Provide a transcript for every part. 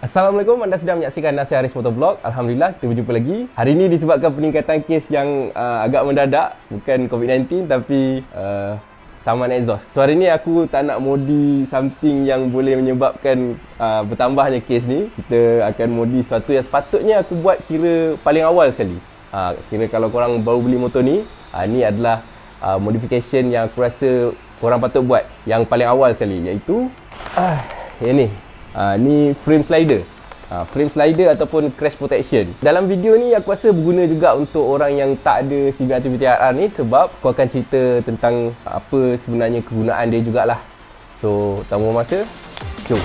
Assalamualaikum, anda sedang menyaksikan Nasir Haris Motovlog. Alhamdulillah, kita berjumpa lagi. Hari ini disebabkan peningkatan kes yang agak mendadak, bukan COVID-19 tapi saman exhaust. So hari ni aku tak nak modi something yang boleh menyebabkan bertambahnya kes ni. Kita akan modi sesuatu yang sepatutnya aku buat kira paling awal sekali. Kira kalau korang baru beli motor ni, ni adalah modification yang aku rasa korang patut buat yang paling awal sekali, iaitu yang ni. Ni frame slider. Frame slider ataupun crash protection. Dalam video ni aku rasa berguna juga untuk orang yang tak ada CBR TVTRR ni, sebab aku akan cerita tentang apa sebenarnya kegunaan dia jugalah. So, tanpa masa, jom.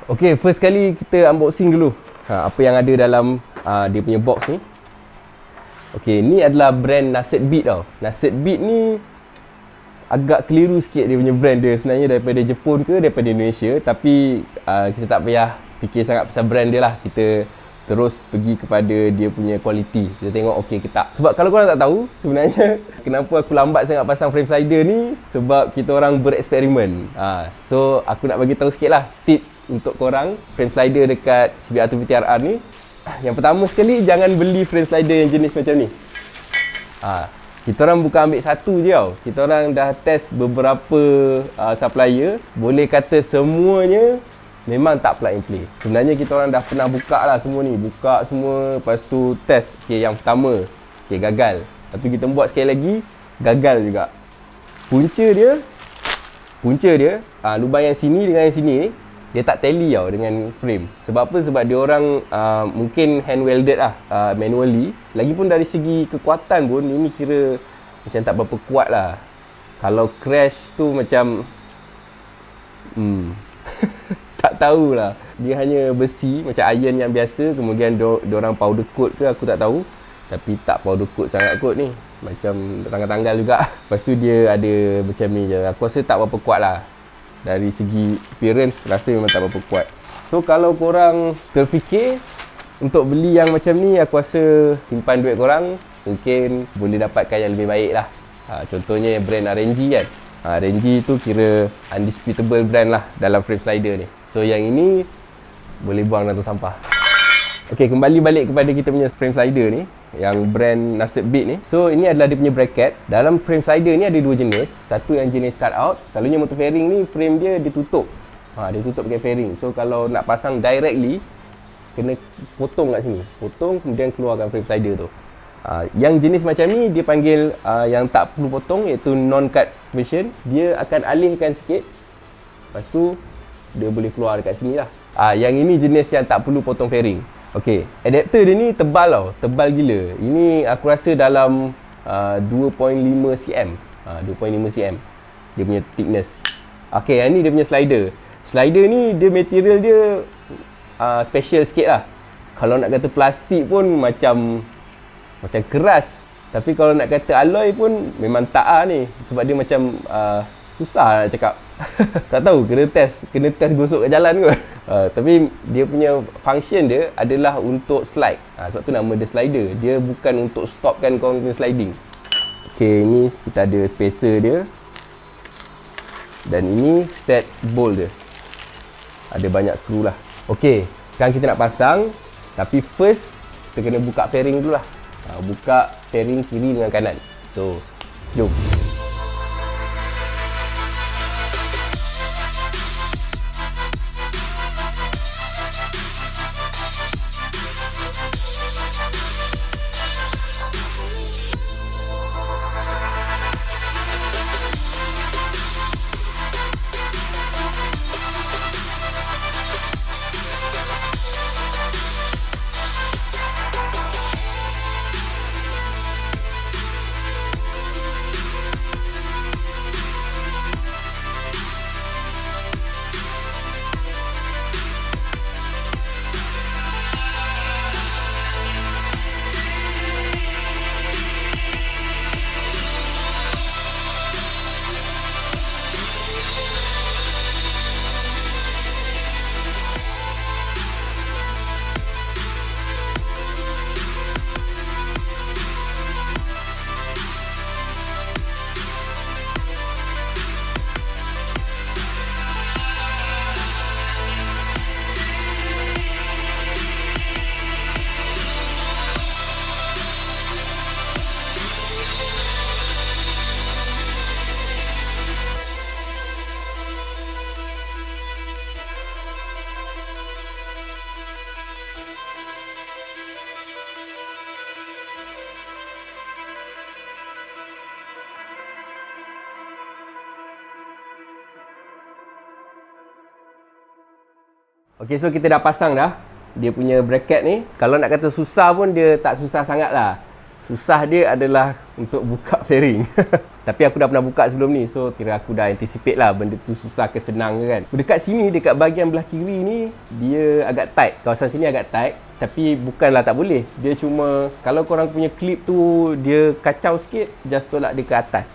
Okay, first kali kita unboxing dulu apa yang ada dalam dia punya box ni. Okay, ni adalah brand Nasir Beat tau. Nasir Beat ni agak keliru sikit dia punya brand dia sebenarnya, daripada Jepun ke daripada Indonesia. Tapi kita tak payah fikir sangat pasal brand dia lah. Kita terus pergi kepada dia punya kualiti. Kita tengok okey ke tak. Sebab kalau korang tak tahu sebenarnya kenapa aku lambat sangat pasang frame slider ni, sebab kita orang bereksperimen. So aku nak bagi tahu sikit lah tips untuk korang frame slider dekat CBR TVTRR ni. Yang pertama sekali, jangan beli frame slider yang jenis macam ni. Kita orang bukan ambil satu je tau. Kita orang dah test beberapa supplier. Boleh kata semuanya memang tak plug and play. Sebenarnya kita orang dah pernah buka lah semua ni. Buka semua, lepas tu test. Okay, yang pertama, okay, gagal. Tapi kita buat sekali lagi, gagal juga. Punca dia, lubang yang sini dengan yang sini ni, dia tak tally tau dengan frame. Sebab apa? Sebab dia orang mungkin hand welded lah, manually. Lagipun dari segi kekuatan pun, ini kira macam tak berapa kuat lah. Kalau crash tu macam tak tahulah. Dia hanya besi macam iron yang biasa. Kemudian diorang powder coat ke aku tak tahu. Tapi tak powder coat sangat kot ni. Macam tanggal-tanggal juga. Lepas tu dia ada macam ni je. Aku rasa tak berapa kuat lah. Dari segi appearance rasa memang tak berapa kuat. So kalau korang terfikir untuk beli yang macam ni, aku rasa simpan duit korang, mungkin boleh dapatkan yang lebih baik lah. Contohnya brand RNG kan. RNG tu kira undisputable brand lah dalam frame slider ni. So yang ini boleh buang dalam sampah. Okay, kembali balik kepada kita punya frame slider ni, yang brand Nasir Beat ni. So ini adalah dia punya bracket. Dalam frame slider ni ada dua jenis. Satu yang jenis cut out. Selalunya motor fairing ni frame dia ditutup. Dia tutup pakai fairing. So kalau nak pasang directly, kena potong kat sini. Potong kemudian keluarkan frame slider tu. Yang jenis macam ni dia panggil yang tak perlu potong, iaitu non-cut version. Dia akan alihkan sikit. Lepas tu dia boleh keluar dekat sini lah. Yang ini jenis yang tak perlu potong fairing. Okey, adapter dia ni tebal tau, tebal gila. Ini aku rasa dalam 2.5 cm. 2.5 cm dia punya thickness. Okey, yang ni dia punya slider. Slider ni dia material dia special sikit lah. Kalau nak kata plastik pun macam keras. Tapi kalau nak kata alloy pun memang tak ni. Sebab dia macam susah nak cakap. Tak tahu, kena test gosok kat jalan kot. Tapi dia punya function dia adalah untuk slide. Sebab tu nama dia slider. Dia bukan untuk stopkan kau punya sliding. Okay, ni kita ada spacer dia. Dan ini set bolt dia. Ada banyak skru lah. Okay, sekarang kita nak pasang. Tapi first kita kena buka fairing dulu lah. Buka fairing kiri dengan kanan. So, jom. Okay, so kita dah pasang dah dia punya bracket ni. Kalau nak kata susah pun dia tak susah sangat lah. Susah dia adalah untuk buka fairing. Tapi aku dah pernah buka sebelum ni, so kira aku dah anticipate lah benda tu susah ke senang ke kan. Dekat sini, dekat bahagian belah kiri ni, dia agak tight. Kawasan sini agak tight. Tapi bukanlah tak boleh. Dia cuma, kalau korang punya clip tu dia kacau sikit, just tolak dia ke atas.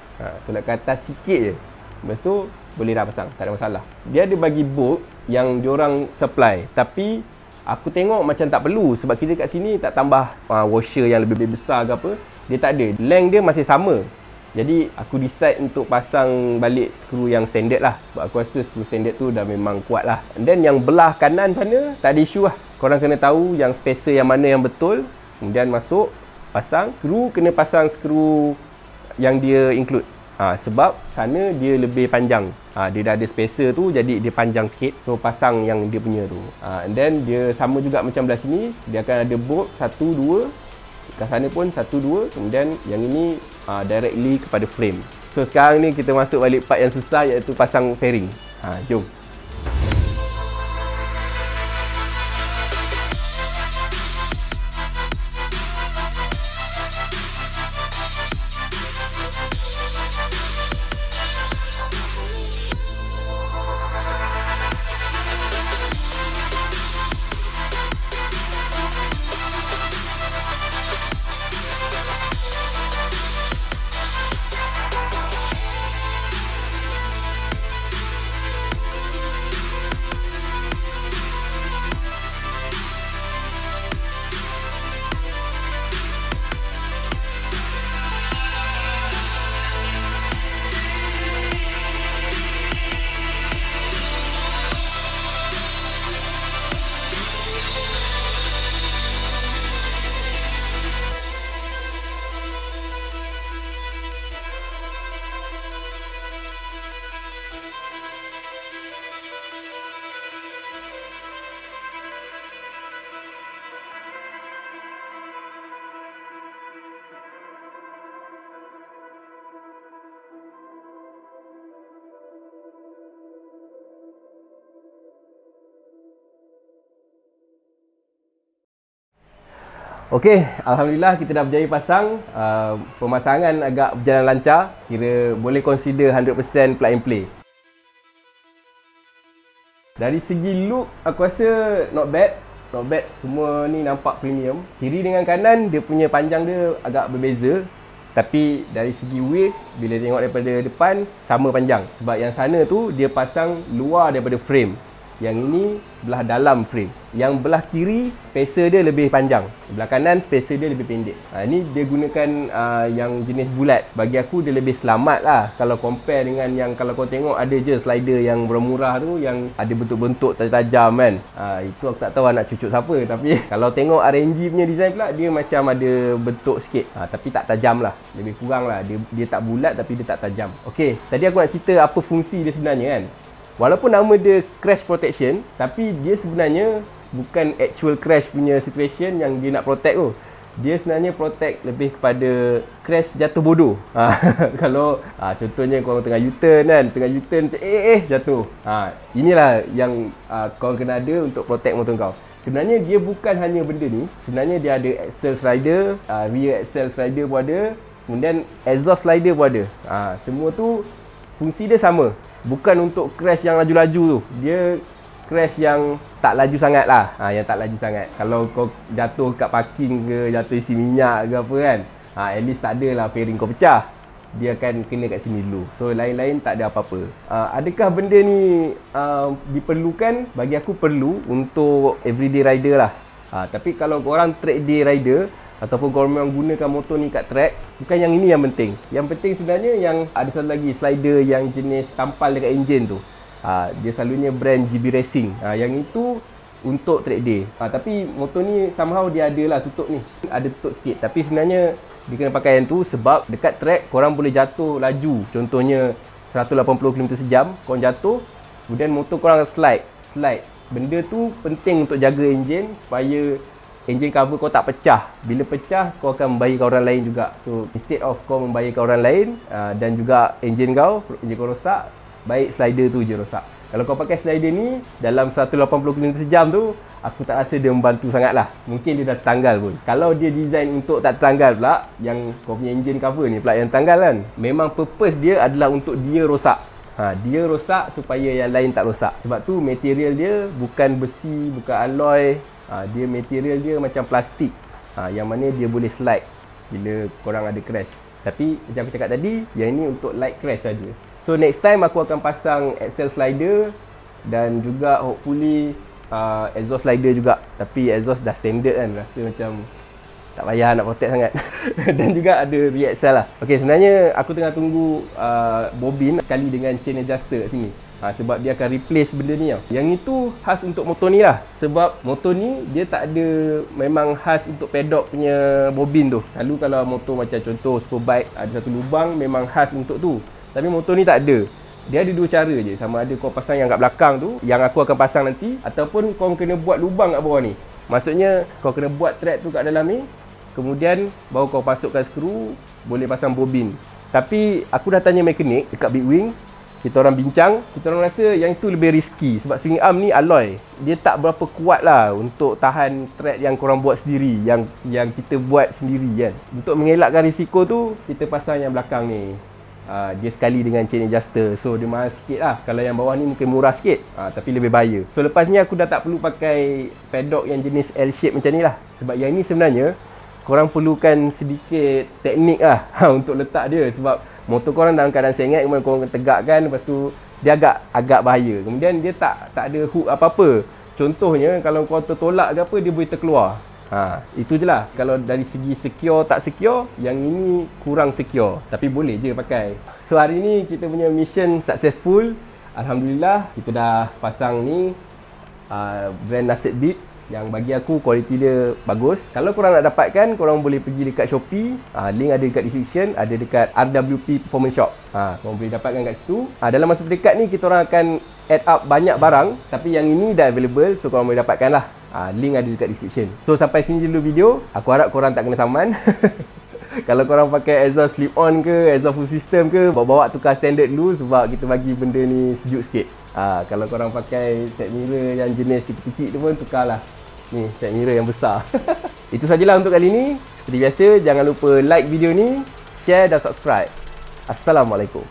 Tolak ke atas sikit je. Lepas tu boleh dah pasang, tak ada masalah. Dia ada bagi bolt yang diorang supply, tapi aku tengok macam tak perlu. Sebab kita kat sini tak tambah washer yang lebih besar ke apa. Dia tak ada, length dia masih sama. Jadi aku decide untuk pasang balik skru yang standard lah. Sebab aku rasa skru standard tu dah memang kuat lah. And then yang belah kanan sana tak ada isu lah. Korang kena tahu yang spacer yang mana yang betul. Kemudian masuk, pasang. Skru kena pasang skru yang dia include. Sebab sana dia lebih panjang. Dia dah ada spacer tu, jadi dia panjang sikit. So pasang yang dia punya tu. And then dia sama juga macam belah sini. Dia akan ada bolt 1, 2. Kat sana pun 1, 2. Kemudian yang ini directly kepada frame. So sekarang ni kita masuk balik part yang susah, iaitu pasang fairing. Jom. Okey, alhamdulillah kita dah berjaya pasang. Pemasangan agak berjalan lancar. Kira boleh consider 100% plug and play. Dari segi look, aku rasa not bad. Not bad, semua ni nampak premium. Kiri dengan kanan, dia punya panjang dia agak berbeza. Tapi dari segi width, bila tengok daripada depan, sama panjang. Sebab yang sana tu, dia pasang luar daripada frame. Yang ini belah dalam frame. Yang belah kiri, spacer dia lebih panjang. Belah kanan, spacer dia lebih pendek. Ini dia gunakan yang jenis bulat. Bagi aku dia lebih selamat lah. Kalau compare dengan yang, kalau kau tengok ada je slider yang murah-murah tu, yang ada bentuk-bentuk tajam-tajam kan. Itu aku tak tahu nak cucuk siapa. Tapi kalau tengok RNG punya design pula, dia macam ada bentuk sikit. Tapi tak tajam lah. Lebih kurang lah. Dia tak bulat tapi dia tak tajam. Okey, tadi aku nak cerita apa fungsi dia sebenarnya kan. Walaupun nama dia crash protection, tapi dia sebenarnya bukan actual crash punya situation yang dia nak protect tu. Dia sebenarnya protect lebih kepada crash jatuh bodoh. Kalau contohnya korang tengah U-turn kan, tengah U-turn macam jatuh. Inilah yang korang kena ada untuk protect motor kau. Sebenarnya dia bukan hanya benda ni. Sebenarnya dia ada axle slider, rear axle slider pun ada, kemudian exhaust slider pun ada. Semua tu fungsi dia sama. Bukan untuk crash yang laju-laju tu. Dia crash yang tak laju sangat lah. Yang tak laju sangat. Kalau kau jatuh kat parking ke, jatuh isi minyak ke apa kan, at least tak adalah fairing kau pecah. Dia akan kena kat sini dulu. So lain-lain tak ada apa-apa. Adakah benda ni diperlukan? Bagi aku perlu untuk everyday rider lah. Tapi kalau korang track day rider, ataupun korang memang gunakan motor ni kat track, bukan yang ini yang penting. Yang penting sebenarnya yang ada satu lagi slider yang jenis tampal dekat enjin tu. Dia selalunya brand GB Racing. Yang itu untuk track day. Tapi motor ni somehow dia ada lah tutup ni. Ada tutup sikit. Tapi sebenarnya dia kena pakai yang tu sebab dekat track korang boleh jatuh laju. Contohnya 180 km sejam, korang jatuh, kemudian motor korang slide. Benda tu penting untuk jaga enjin supaya engine cover kau tak pecah. Bila pecah, kau akan membahayakan orang lain juga. So, instead of kau membahayakan orang lain dan juga engine kau rosak, baik slider tu je rosak. Kalau kau pakai slider ni dalam 180 km sejam tu, aku tak rasa dia membantu sangat lah. Mungkin dia dah tertanggal pun. Kalau dia design untuk tak tertanggal pula, yang kau punya engine cover ni pula yang tanggal kan, memang purpose dia adalah untuk dia rosak. Dia rosak supaya yang lain tak rosak. Sebab tu material dia bukan besi, bukan alloy. Dia material dia macam plastik. Yang mana dia boleh slide bila korang ada crash. Tapi macam aku cakap tadi, yang ini untuk light crash saja. So next time aku akan pasang axle slider dan juga hopefully exhaust slider juga. Tapi exhaust dah standard kan, rasa macam tak payah nak protect sangat. Dan juga ada rear axle lah. Ok, sebenarnya aku tengah tunggu bobin sekali dengan chain adjuster kat sini. Sebab dia akan replace benda ni tau. Yang itu khas untuk motor ni lah. Sebab motor ni dia tak ada memang khas untuk pedok punya bobin tu. Selalu kalau motor macam contoh Superbike ada satu lubang memang khas untuk tu. Tapi motor ni tak ada. Dia ada dua cara je. Sama ada kau pasang yang kat belakang tu, yang aku akan pasang nanti, ataupun kau kena buat lubang kat bawah ni. Maksudnya kau kena buat thread tu kat dalam ni, kemudian baru kau pasukkan skru, boleh pasang bobin. Tapi aku dah tanya mekanik dekat Big Wing, kita orang bincang, kita orang rasa yang itu lebih risky. Sebab swing arm ni alloy, dia tak berapa kuat lah untuk tahan thread yang korang buat sendiri, yang kita buat sendiri kan. Untuk mengelakkan risiko tu, kita pasang yang belakang ni. Dia sekali dengan chain adjuster. So dia mahal sikit lah. Kalau yang bawah ni mungkin murah sikit, tapi lebih bahaya. So lepas ni aku dah tak perlu pakai pedok yang jenis L shape macam ni lah. Sebab yang ni sebenarnya korang perlukan sedikit teknik lah untuk letak dia. Sebab motor korang dalam keadaan sengit, kemudian korang tegakkan, lepas tu dia agak bahaya. Kemudian dia tak ada hook apa-apa. Contohnya kalau kau tertolak ke apa, dia boleh terkeluar. Itu je lah. Kalau dari segi secure tak secure, yang ini kurang secure. Tapi boleh je pakai. So hari ni kita punya mission successful. Alhamdulillah kita dah pasang ni brand Nasib Beat, yang bagi aku kualiti dia bagus. Kalau korang nak dapatkan, korang boleh pergi dekat Shopee. Link ada dekat description, ada dekat RWP Performance Shop. Korang boleh dapatkan kat situ. Dalam masa terdekat ni kita orang akan add up banyak barang, tapi yang ini dah available, so korang boleh dapatkan lah. Link ada dekat description. So sampai sini dulu video. Aku harap korang tak kena saman. Kalau korang pakai exhaust slip on ke, exhaust full system ke, bawa tukar standard dulu, sebab kita bagi benda ni sejuk sikit. Kalau korang pakai set mirror yang jenis kecil-kecil tu pun, tukarlah. Ni set mirror yang besar. Itu sajalah untuk kali ni. Seperti biasa, jangan lupa like video ni, share dan subscribe. Assalamualaikum.